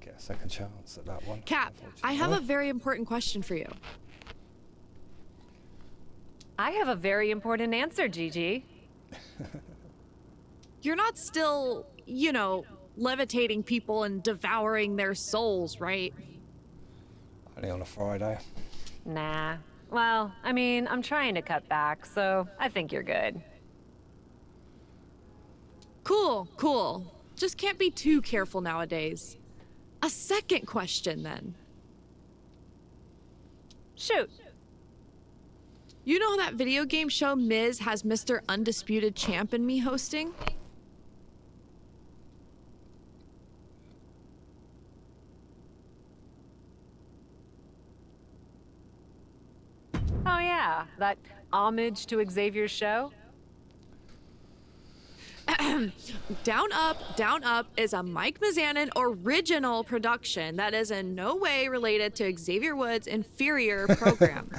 get a second chance at that one. Cap, I have a very important question for you. I have a very important answer, Gigi. You're not still, levitating people and devouring their souls, right? Only on a Friday. Nah. Well, I mean, I'm trying to cut back, so I think you're good. Cool. Just can't be too careful nowadays. A second question, then. Shoot. You know that video game show Miz has Mr. Undisputed Champ and me hosting? Oh yeah, that homage to Xavier's show? Down Up is a Mike Mizanin original production that is in no way related to Xavier Woods' inferior program.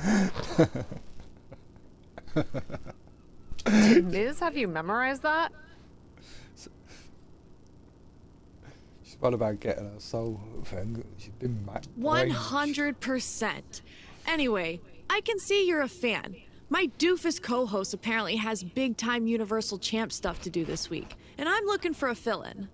Did Miz have you memorize that? She's one about getting her soul thing. She's been 100%. Anyway, I can see you're a fan. My doofus co-host apparently has big-time Universal Champ stuff to do this week, and I'm looking for a fill-in.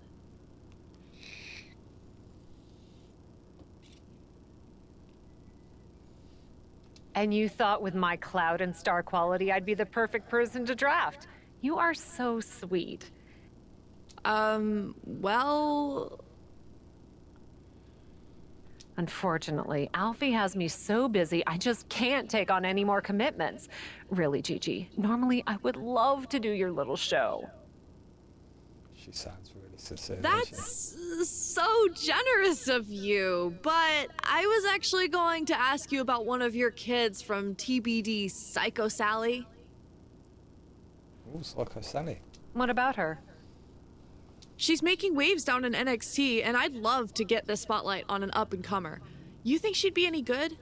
And you thought with my clout and star quality I'd be the perfect person to draft. You are so sweet. Well... Unfortunately, Alfie has me so busy I just can't take on any more commitments. Really, Gigi, normally I would love to do your little show. She sounds really sincere. That's so generous of you, but I was actually going to ask you about one of your kids from TBD Psycho Sally. Oh, Psycho Sally. What about her? She's making waves down in NXT, and I'd love to get the spotlight on an up-and-comer. You think she'd be any good?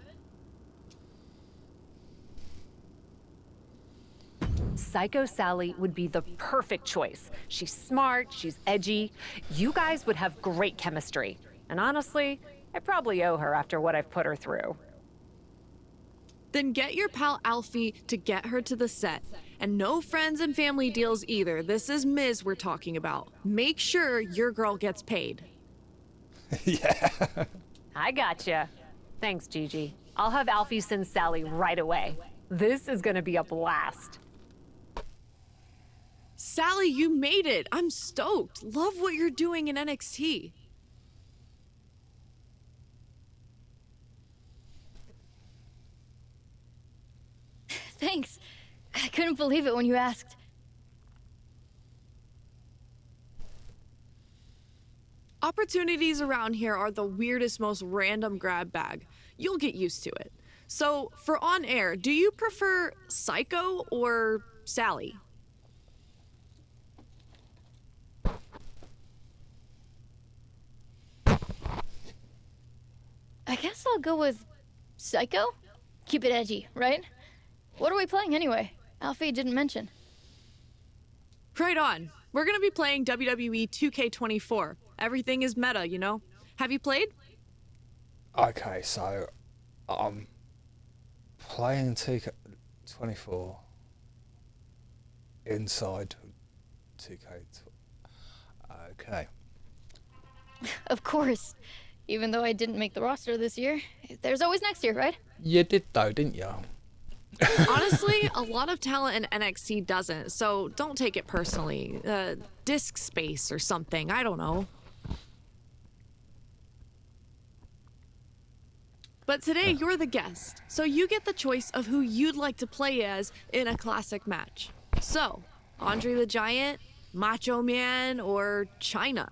Psycho Sally would be the perfect choice. She's smart, she's edgy. You guys would have great chemistry. And honestly, I probably owe her after what I've put her through. Then get your pal Alfie to get her to the set. And no friends and family deals either. This is Miz we're talking about. Make sure your girl gets paid. Yeah. I gotcha. Thanks, Gigi. I'll have Alfie send Sally right away. This is gonna be a blast. Sally, you made it. I'm stoked. Love what you're doing in NXT. Thanks. I couldn't believe it when you asked. Opportunities around here are the weirdest, most random grab bag. You'll get used to it. So, for on air, do you prefer Psycho or Sally? I guess I'll go with Psycho? Keep it edgy, right? What are we playing anyway? Alfie didn't mention. Right on. We're gonna be playing WWE 2K24. Everything is meta, you know? Have you played? Okay, so I'm playing TK24 inside 2K. Okay. Of course. Even though I didn't make the roster this year, there's always next year, right? You did though, didn't you? Honestly, a lot of talent in NXT doesn't, so don't take it personally. Disk space or something, I don't know. But today, you're the guest, so you get the choice of who you'd like to play as in a classic match. So, Andre the Giant, Macho Man, or Chyna?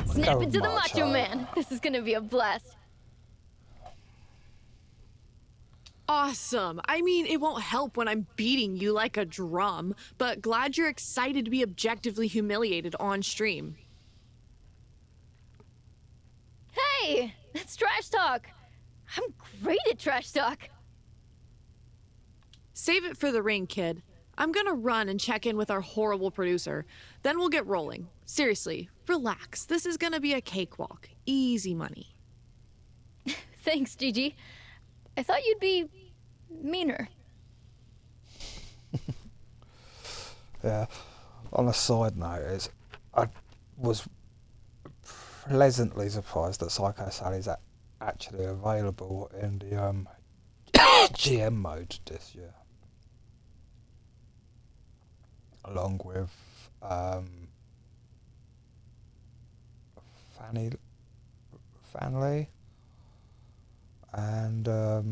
Snap into the Macho Man. This is gonna be a blast. Awesome. I mean, it won't help when I'm beating you like a drum, but glad you're excited to be objectively humiliated on stream. Hey, that's trash talk. I'm great at trash talk. Save it for the ring, kid. I'm gonna run and check in with our horrible producer. Then we'll get rolling. Seriously, relax. This is gonna be a cakewalk. Easy money. Thanks, Gigi. I thought you'd be meaner. Yeah. On a side note, I was pleasantly surprised that Psycho Sally's actually available in the GM mode this year, along with Fanley and I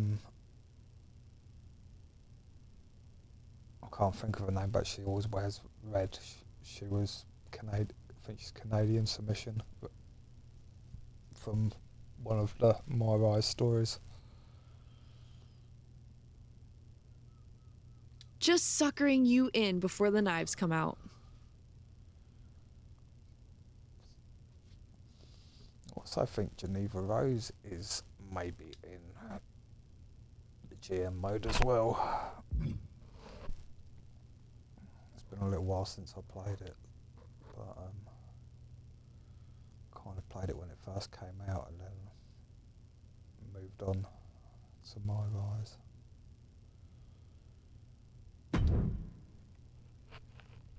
can't think of her name, but she always wears red. She was Canadian. I think she's Canadian submission, but from one of the mYrise stories. Just suckering you in before the knives come out. I also think Geneva Rose is maybe in the GM mode as well. It's been a little while since I played it, but kind of played it when it first came out and then moved on to mYrise.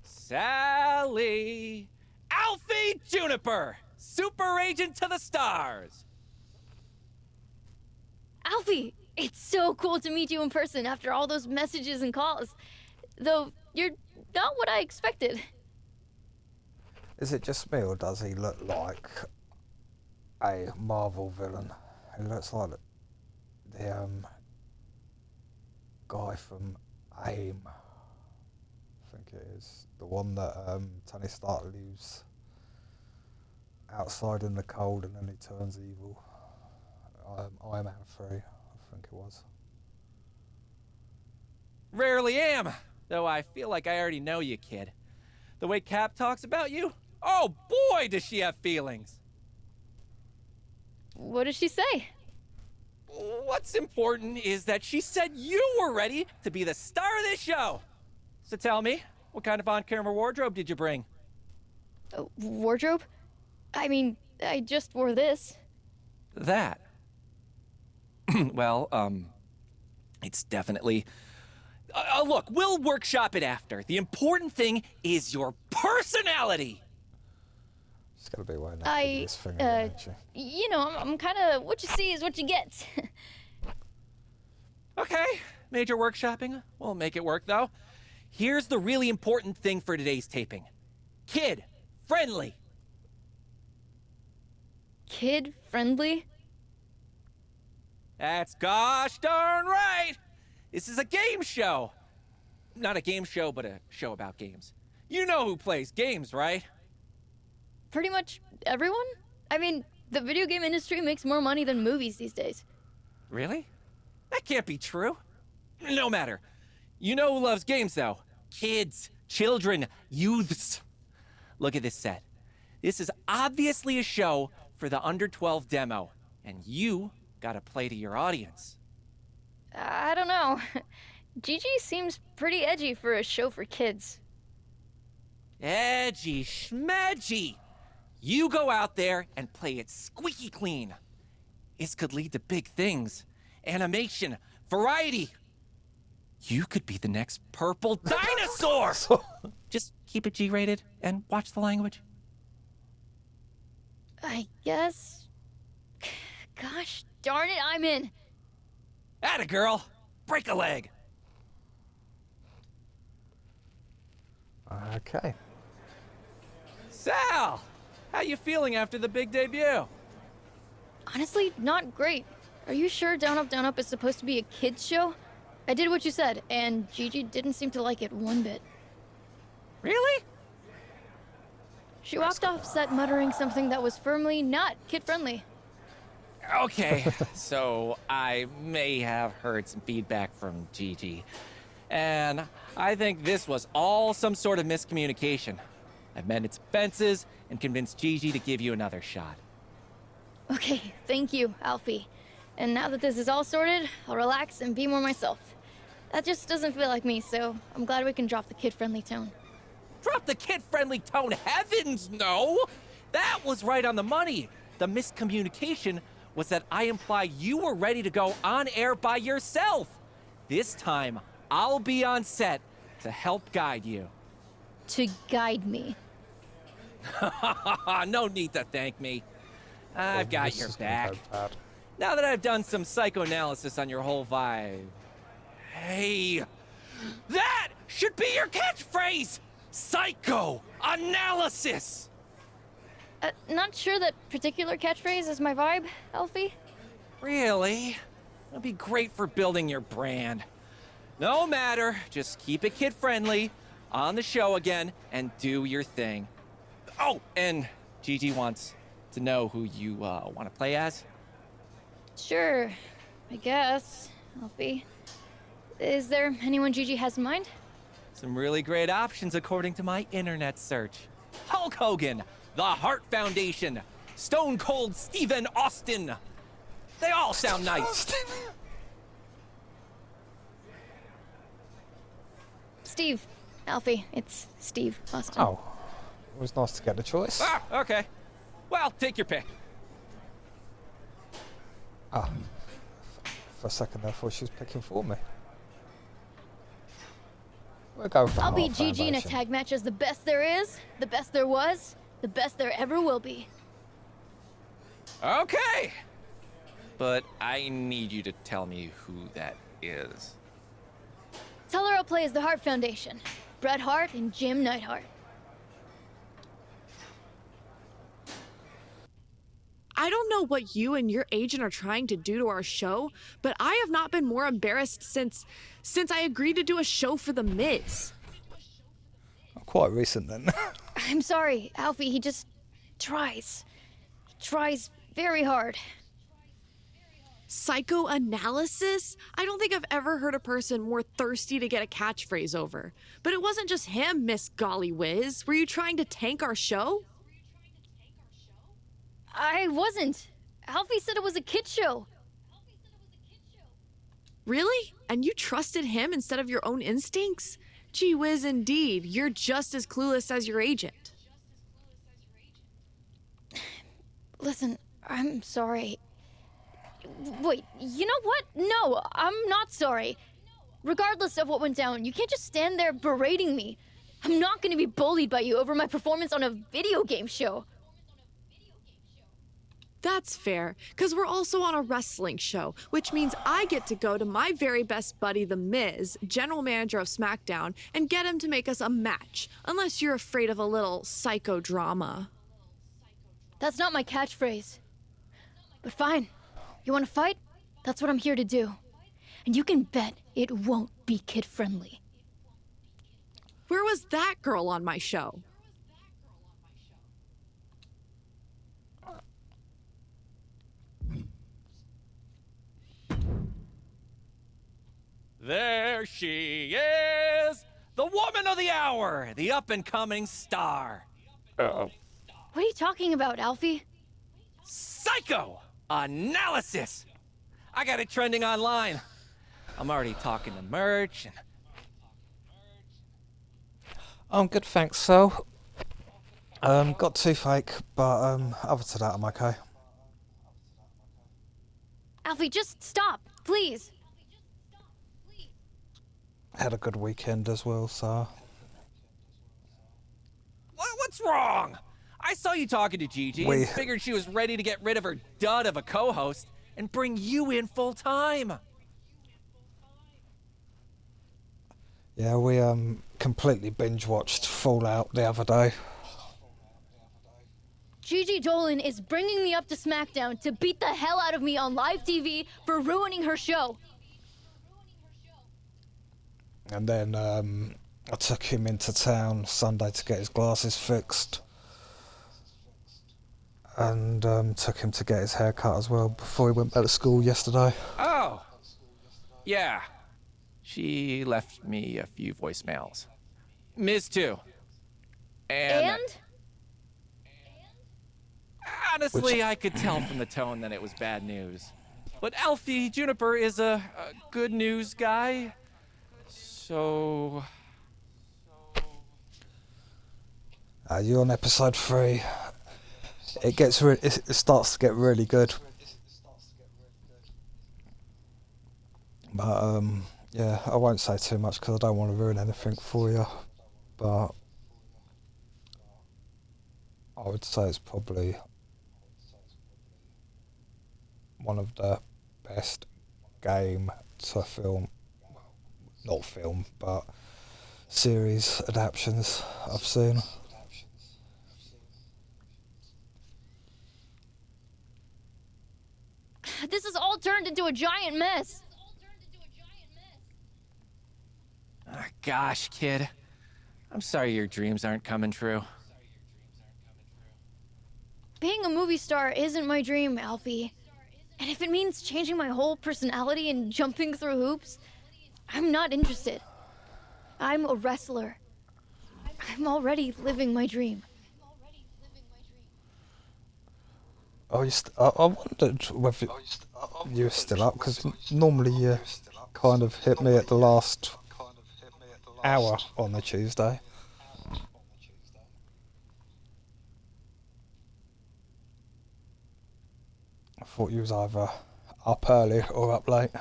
Sally! Alfie Juniper! Super Agent to the stars! Alfie, it's so cool to meet you in person after all those messages and calls. Though you're not what I expected. Is it just me, or does he look like a Marvel villain? He looks like the guy from AIM. I think it is the one that Tony Stark leaves outside in the cold and then he turns evil. Iron Man 3, I think it was. Rarely am, though I feel like I already know you, kid. The way Cap talks about you, oh boy, does she have feelings. What does she say? What's important is that she said you were ready to be the star of this show. So tell me, what kind of on-camera wardrobe did you bring? Wardrobe? I mean, I just wore this. That? Well, it's definitely... look, we'll workshop it after. The important thing is your personality! She's gonna be wearing that hideous thing again, isn't she? You know, I'm kind of, what you see is what you get. Okay, major workshopping. We'll make it work, though. Here's the really important thing for today's taping. Kid-friendly. Kid-friendly? That's gosh darn right! This is a game show. Not a game show, but a show about games. You know who plays games, right? Pretty much everyone? I mean, the video game industry makes more money than movies these days. Really? That can't be true. No matter. You know who loves games, though? Kids, children, youths. Look at this set. This is obviously a show for the under 12 demo, and you gotta play to your audience. I don't know. Gigi seems pretty edgy for a show for kids. Edgy schmedgy. You go out there and play it squeaky clean. This could lead to big things. Animation, variety. You could be the next purple dinosaur! Just keep it G-rated and watch the language. I guess... Gosh darn it, I'm in. Atta girl, break a leg. Okay. Sal, how you feeling after the big debut? Honestly, not great. Are you sure Down Up is supposed to be a kids show? I did what you said, and Gigi didn't seem to like it one bit. Really? She walked off set muttering something that was firmly not kid-friendly. Okay, so I may have heard some feedback from Gigi. And I think this was all some sort of miscommunication. I've mended its fences and convinced Gigi to give you another shot. Okay, thank you, Alfie. And now that this is all sorted, I'll relax and be more myself. That just doesn't feel like me, so I'm glad we can drop the kid-friendly tone. Drop the kid-friendly tone, heavens no! That was right on the money. The miscommunication was that I implied you were ready to go on air by yourself. This time, I'll be on set to help guide you. To guide me. No need to thank me. I've got This your is gonna back. go bad. Now that I've done some psychoanalysis on your whole vibe. Hey, that should be your catchphrase! Psychoanalysis! Not sure that particular catchphrase is my vibe, Alfie. Really? That'd be great for building your brand. No matter, just keep it kid-friendly, on the show again, and do your thing. Oh, and Gigi wants to know who you want to play as. Sure, I guess, Alfie. Is there anyone Gigi has in mind? Some really great options according to my internet search. Hulk Hogan, The Hart Foundation, Stone Cold Steven Austin. They all sound nice. Steve, Alfie, it's Steve Austin. Oh, it was nice to get the choice. Ah, okay. Well, take your pick. Ah, for a second I thought she was picking for me. We'll go with the I'll Hart beat Gigi in a Foundation. tag match as the best there is, the best there was, the best there ever will be. Okay. But I need you to tell me who that is. Tell her I'll play as the Hart Foundation. Bret Hart and Jim Neidhart. I don't know what you and your agent are trying to do to our show, but I have not been more embarrassed since I agreed to do a show for The Miz. Quite recent then. I'm sorry, Alfie, he just tries. He tries very hard. Psychoanalysis? I don't think I've ever heard a person more thirsty to get a catchphrase over. But it wasn't just him, Miss Golly Whiz. Were you trying to tank our show? I wasn't. Alfie said it was a kid show. Really? And you trusted him instead of your own instincts? Gee whiz, indeed. You're just as clueless as your agent. Listen, I'm sorry. Wait, you know what? No, I'm not sorry. Regardless of what went down, you can't just stand there berating me. I'm not gonna be bullied by you over my performance on a video game show. That's fair, because we're also on a wrestling show, which means I get to go to my very best buddy, The Miz, general manager of SmackDown, and get him to make us a match, unless you're afraid of a little psychodrama. That's not my catchphrase. But fine. You wanna fight? That's what I'm here to do. And you can bet it won't be kid-friendly. Where was that girl on my show? There she is! The woman of the hour! The up-and-coming star! Uh-oh. What are you talking about, Alfie? Psychoanalysis! I got it trending online. I'm already talking to merch and... I'm good, thanks. So, got toothache, but other to that, I'm okay. Alfie, just stop, please. Had a good weekend as well, so. What's wrong? I saw you talking to Gigi and figured she was ready to get rid of her dud of a co-host and bring you in full time. Yeah, we completely binge watched Fallout the other day. Gigi Dolan is bringing me up to SmackDown to beat the hell out of me on live TV for ruining her show. And then I took him into town Sunday to get his glasses fixed. And took him to get his hair cut as well before he went back to school yesterday. Oh. Yeah. She left me a few voicemails. Miz too. And? Honestly, I could tell from the tone that it was bad news. But Alfie Juniper is a good news guy. So, You're on episode 3. It starts to get really good. But yeah, I won't say too much because I don't want to ruin anything for you. But I would say it's probably one of the best game to film, not film, but series adaptions I've seen. This has all turned into a giant mess. gosh, kid. I'm sorry your dreams aren't coming true. Being a movie star isn't my dream, Alfie. And if it means changing my whole personality and jumping through hoops, I'm not interested. I'm a wrestler. I'm already living my dream. I wondered whether you were still up, because normally you kind of hit me at the last hour on a Tuesday. I thought you was either up early or up late.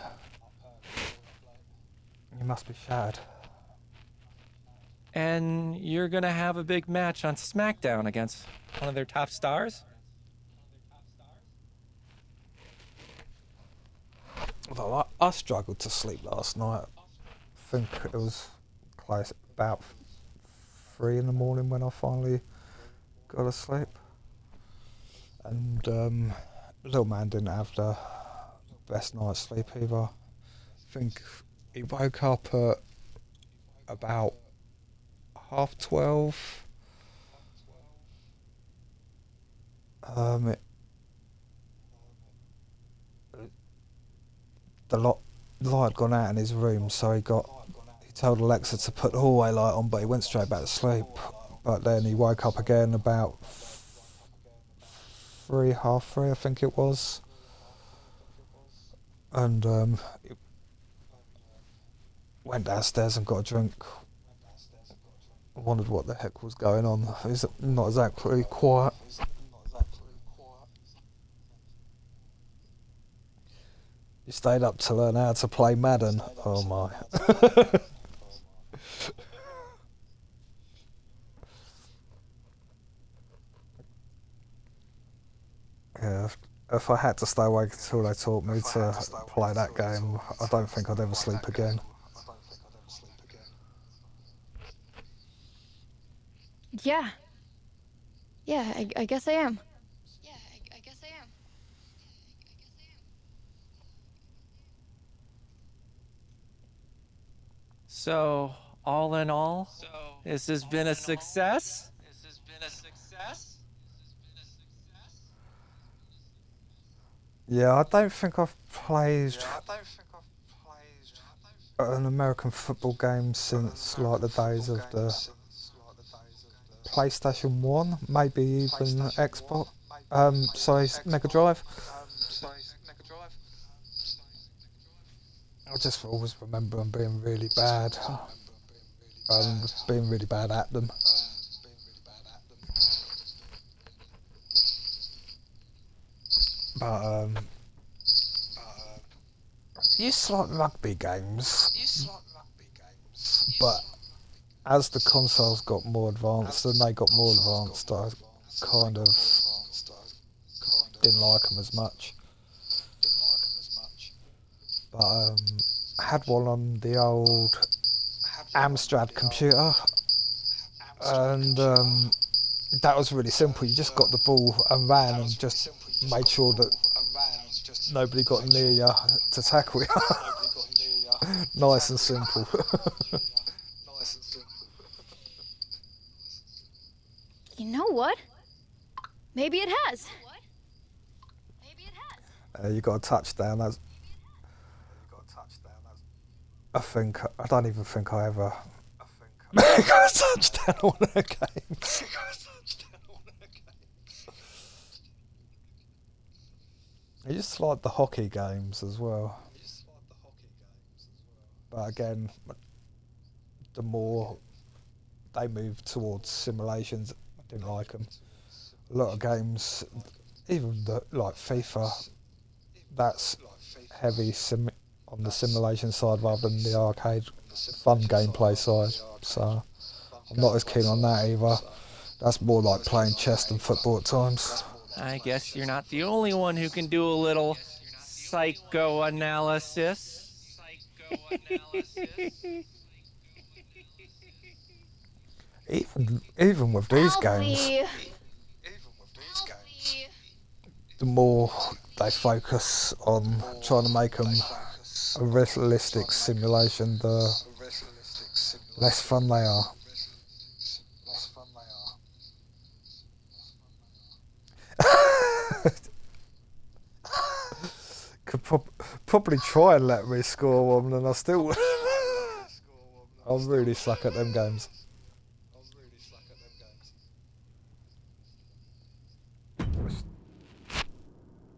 You must be shattered. And you're gonna have a big match on SmackDown against one of their top stars? Although I struggled to sleep last night. I think it was close about 3 in the morning when I finally got to sleep. And little man didn't have the best night's sleep either. I think he woke up at about 12:30. The light had gone out in his room, so he told Alexa to put the hallway light on, but he went straight back to sleep. But then he woke up again about 3:30, I think it was, and he went downstairs and got a drink. Wondered what the heck was going on. He's not exactly quiet. You stayed up to learn how to play Madden. Oh my. Yeah, if I had to stay awake until they taught me to play that game, I don't think I'd ever sleep again. Yeah. Yeah, I guess I am. So, all in all, this has been a success? Yeah, I don't think I've played an American football game since like the days of the PlayStation 1, maybe even Xbox. Mega Drive. I just always remember them being really bad and being really bad at them. But I used to like rugby games, but as the consoles got more advanced and they got more advanced, I kind of didn't like them as much. But I had one on the old Amstrad computer, and that was really simple. You just got the ball and ran and just made sure that nobody got near you to tackle you. Nice and simple. You know what? Maybe it has. You got a touchdown. I don't even think I ever got a touchdown on a game. I used to like the hockey games as well. But again, the more they moved towards simulations. I didn't like them. A lot of games, even like FIFA, that's heavy on the simulation side rather than the arcade fun gameplay side. So I'm not as keen on that either. That's more like playing chess than football at times. I guess you're not the only one who can do a little psychoanalysis. Even with these games, the more they focus on trying to make them a realistic simulation, the less fun they are. Could probably try and let me score one, and I still. I really suck at them games.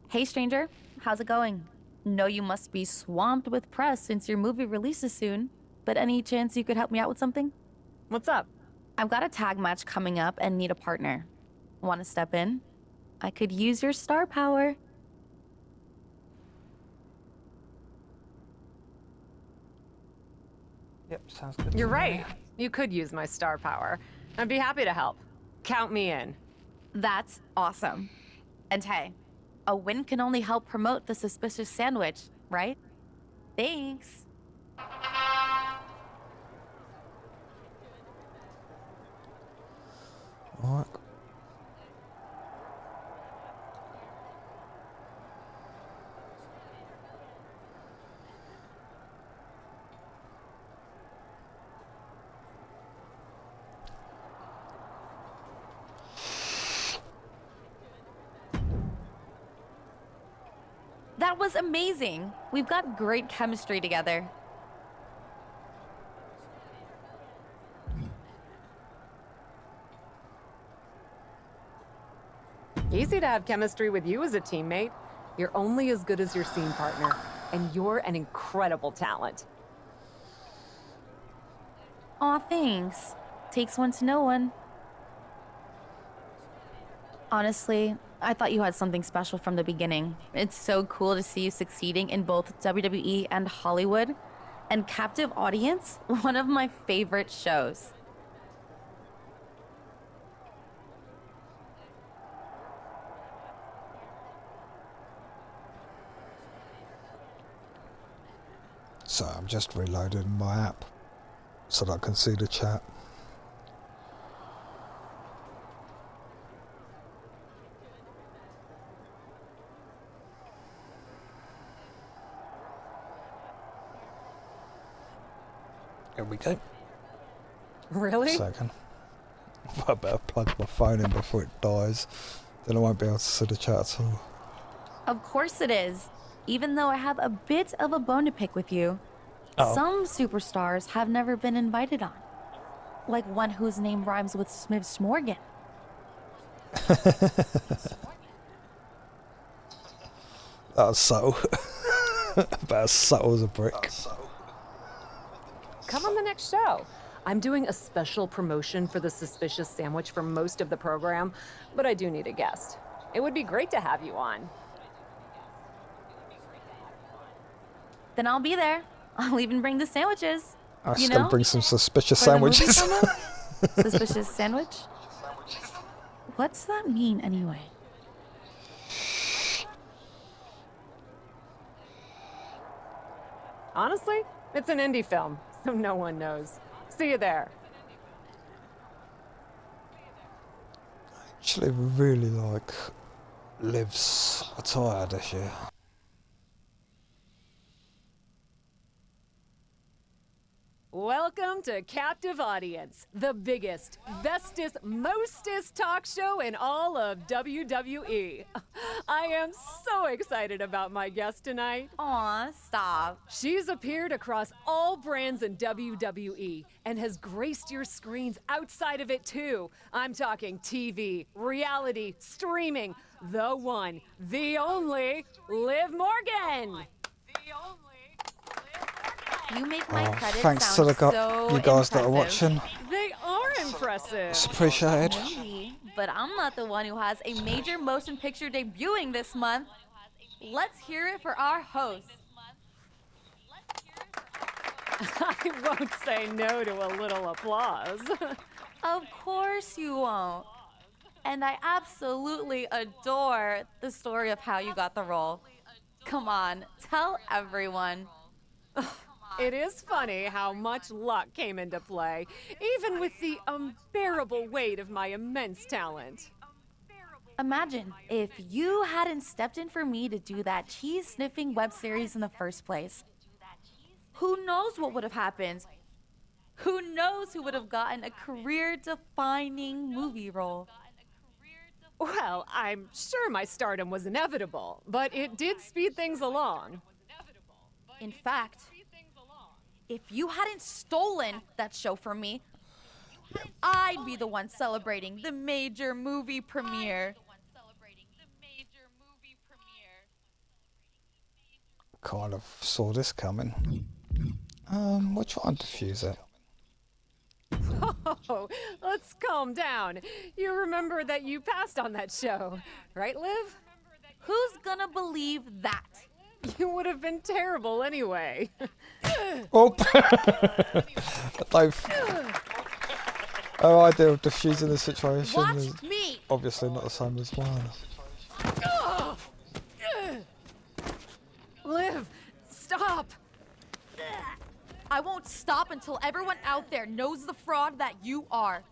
Hey stranger, how's it going? Know you must be swamped with press since your movie releases soon, but any chance you could help me out with something? What's up? I've got a tag match coming up and need a partner. Want to step in? I could use your star power. Yep, sounds good. You're right. You could use my star power. I'd be happy to help. Count me in. That's awesome. And hey, a win can only help promote the suspicious sandwich, right? Thanks. Alright. That was amazing. We've got great chemistry together. Easy to have chemistry with you as a teammate. You're only as good as your scene partner, and you're an incredible talent. Aw, thanks. Takes one to know one. Honestly, I thought you had something special from the beginning. It's so cool to see you succeeding in both WWE and Hollywood. And Captive Audience, one of my favorite shows. So I'm just reloading my app so that I can see the chat. Here we go. Really? Second. I better plug my phone in before it dies. Then I won't be able to see the chat at all. Of course it is. Even though I have a bit of a bone to pick with you. Oh. Some superstars have never been invited on. Like one whose name rhymes with Smith's Morgan. That was subtle. About as subtle as a brick. Come on the next show. I'm doing a special promotion for the suspicious sandwich for most of the program, but I do need a guest. It would be great to have you on. Then I'll be there. I'll even bring the sandwiches. I You still know? bring some suspicious For the movie sandwiches. promo? Suspicious sandwich? What's that mean anyway? Honestly, it's an indie film, so no one knows. See you there. Actually, really like Liv's attire this year. Welcome to Captive Audience, the biggest, bestest, mostest talk show in all of WWE. I am so excited about my guest tonight. Aw, stop. She's appeared across all brands in WWE and has graced your screens outside of it too. I'm talking TV, reality, streaming, the one, the only, Liv Morgan. You make my Oh, credits thanks to sound the so you guys that are impressive. watching. They are impressive. It's appreciated. Maybe, but I'm not the one who has a major motion picture debuting this month. Let's hear it for our host. I won't say no to a little applause. Of course you won't. And I absolutely adore the story of how you got the role. Come on, tell everyone. It is funny how much luck came into play, even with the unbearable weight of my immense talent. Imagine if you hadn't stepped in for me to do that cheese-sniffing web series in the first place. Who knows what would have happened? Who knows who would have gotten a career-defining movie role? Well, I'm sure my stardom was inevitable, but it did speed things along. In fact, if you hadn't stolen that show from me, I'd be the one celebrating the major movie premiere. Kind of saw this coming. We'll try and diffuse it. Oh, let's calm down. You remember that you passed on that show, right, Liv? Who's gonna believe that? You would have been terrible anyway. Oh! Our idea of diffusing the situation is Watch me! obviously not the same as mine. Liv, stop! I won't stop until everyone out there knows the fraud that you are.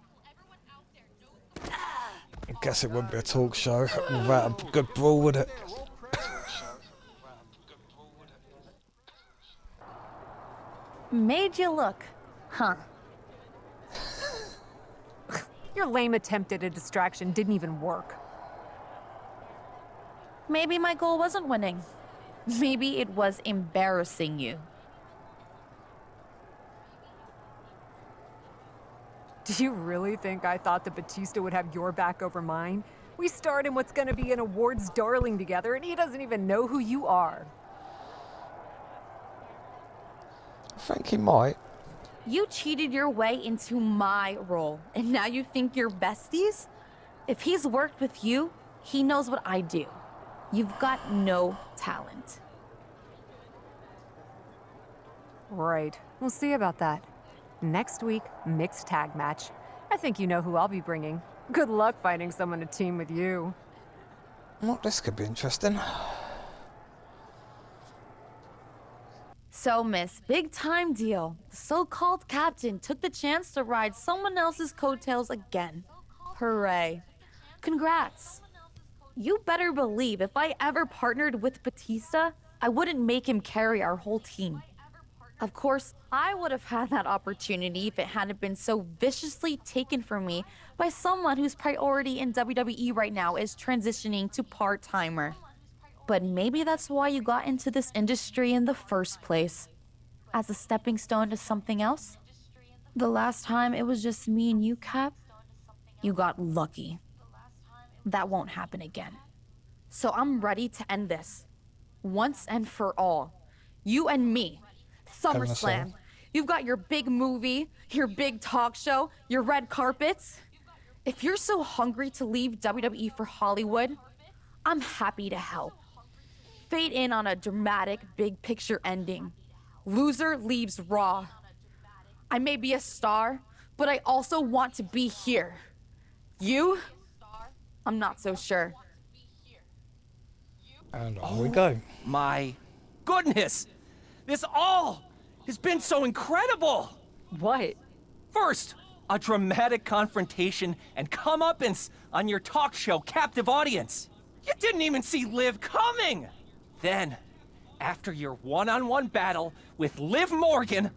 I guess it wouldn't be a talk show without a good brawl, would it? Made you look, huh? Your lame attempt at a distraction didn't even work. Maybe my goal wasn't winning. Maybe it was embarrassing you. Do you really think I thought that Batista would have your back over mine? We starred in what's gonna be an awards darling together, and he doesn't even know who you are. I think he might. You cheated your way into my role, and now you think you're besties? If he's worked with you, he knows what I do. You've got no talent. Right. We'll see about that. Next week, mixed tag match. I think you know who I'll be bringing. Good luck finding someone to team with you. Well, this could be interesting. So, miss, big time deal. The so-called captain took the chance to ride someone else's coattails again. Hooray. Congrats. You better believe if I ever partnered with Batista, I wouldn't make him carry our whole team. Of course, I would have had that opportunity if it hadn't been so viciously taken from me by someone whose priority in WWE right now is transitioning to part-timer. But maybe that's why you got into this industry in the first place. As a stepping stone to something else? The last time it was just me and you, Cap, you got lucky. That won't happen again. So I'm ready to end this. Once and for all. You and me. SummerSlam. You've got your big movie, your big talk show, your red carpets. If you're so hungry to leave WWE for Hollywood, I'm happy to help. Fade in on a dramatic big picture ending. Loser leaves Raw. I may be a star, but I also want to be here. You? I'm not so sure. And on we go. My goodness! This all has been so incredible! What? First, a dramatic confrontation and comeuppance on your talk show captive audience. You didn't even see Liv coming! Then, after your one-on-one battle with Liv Morgan,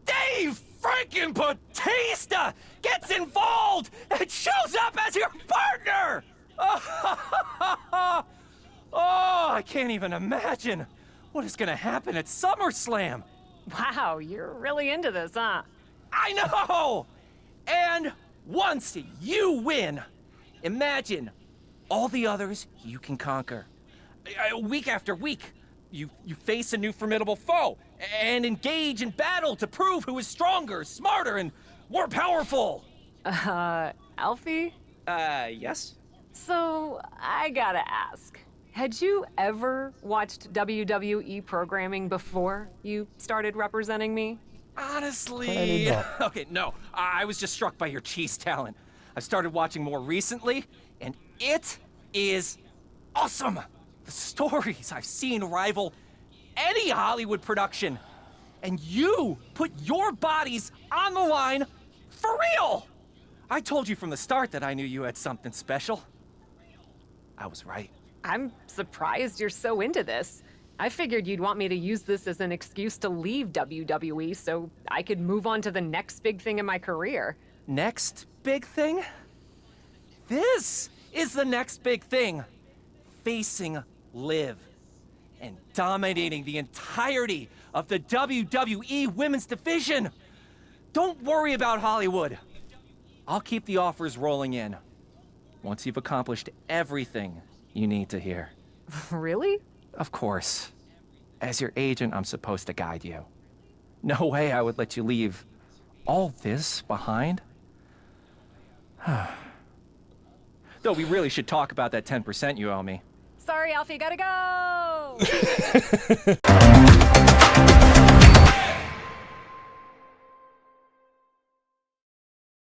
Dave freaking Batista gets involved and shows up as your partner! Oh, I can't even imagine what is gonna happen at SummerSlam. Wow, you're really into this, huh? I know! And once you win, imagine all the others you can conquer. Week after week, You face a new formidable foe and engage in battle to prove who is stronger, smarter, and more powerful. Alfie? Yes? So, I gotta ask. Had you ever watched WWE programming before you started representing me? Honestly, Clearly not. okay, no. I was just struck by your cheese talent. I've started watching more recently, and it is awesome. The stories I've seen rival any Hollywood production. And you put your bodies on the line for real. I told you from the start that I knew you had something special. I was right. I'm surprised you're so into this. I figured you'd want me to use this as an excuse to leave WWE so I could move on to the next big thing in my career. Next big thing? This is the next big thing. Facing Liv and dominating the entirety of the WWE Women's Division. Don't worry about Hollywood. I'll keep the offers rolling in once you've accomplished everything you need to hear. Really? Of course. As your agent, I'm supposed to guide you. No way I would let you leave all this behind. Though we really should talk about that 10% you owe me. Sorry, Alfie, gotta go!